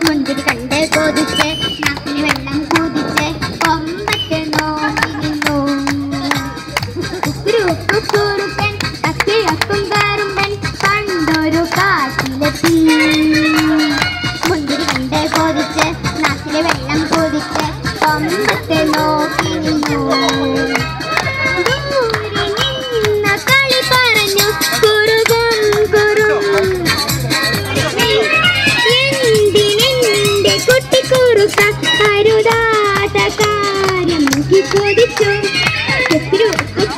മുന്തിരി കണ്ട് കൊതിച്ച് നാക്കിന് വെള്ളം കുതിച്ച് കൊമ്പത്ത് നോക്കി നിന്നു. കുറുക്കൻ കക്കിഴക്കും കാറുമ്പൻ പണ്ടൊരു കാട്ടിലെത്തി. മുന്തിരി കണ്ട് കൊതിച്ച് നാക്കിന് വെള്ളം കുതിച്ച് കൊമ്പത്ത് നോക്കി നിന്നു. അരുതാത്ത കാര്യം ചോദിച്ചു.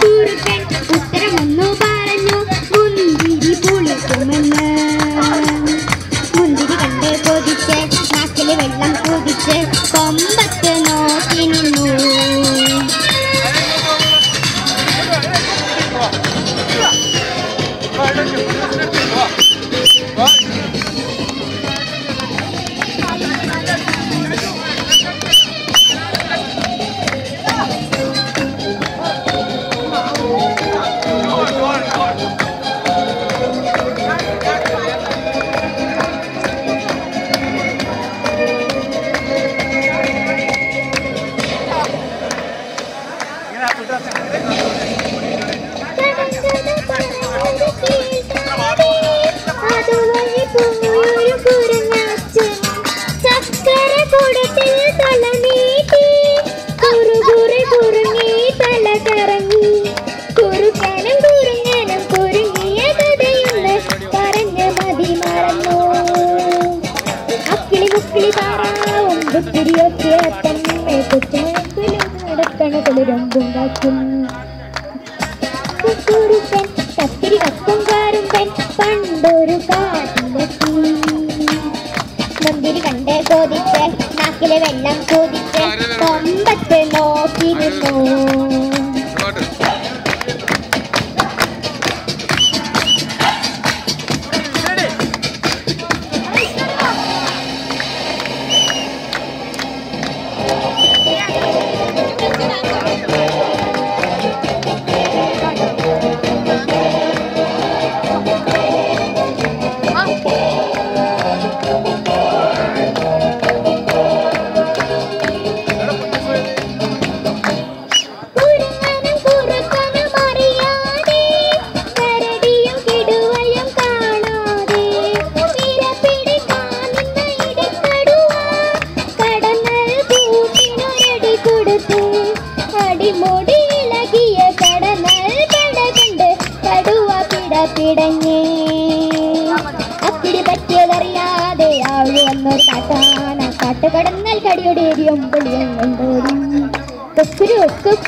കുറുക്കൻ ഉത്തരമൊന്നു പറഞ്ഞു, മുന്തിരി പുളിക്കുമെന്ന്. മുന്തിരി കണ്ട് കൊതിച്ച് നാക്കില് വെള്ളം കുതിച്ച് കൊമ്പത്ത് നോക്കി നിന്നു. കുറുക്കൻ കത്തിരി കക്കും കാറുമ്പൻ പണ്ടൊരു കാട്ടിലെത്തി. മുന്തിരി കണ്ട് കൊതിച്ച് നാക്കില് വെള്ളം കുതിച്ച് കൊമ്പത്ത് നോക്കി നിന്നു. അക്കിടി പറ്റിയതറിയാതെ ആള് വന്നൊരു കാട്ടാന കാട്ടുകടന്നാൽ കടിയൊടേരിയും പുളിയും കൊണ്ടോടി.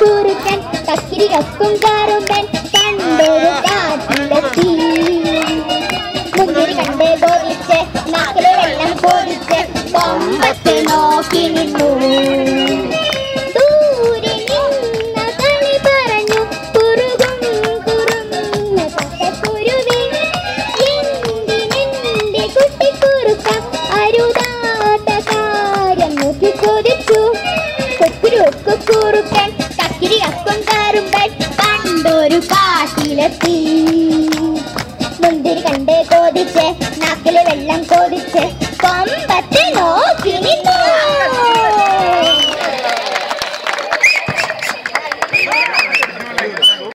കുറുക്കൻ കക്കിരി കക്കും കാറുമ്പൻ പണ്ടൊരു കാട്ടിലെത്തി.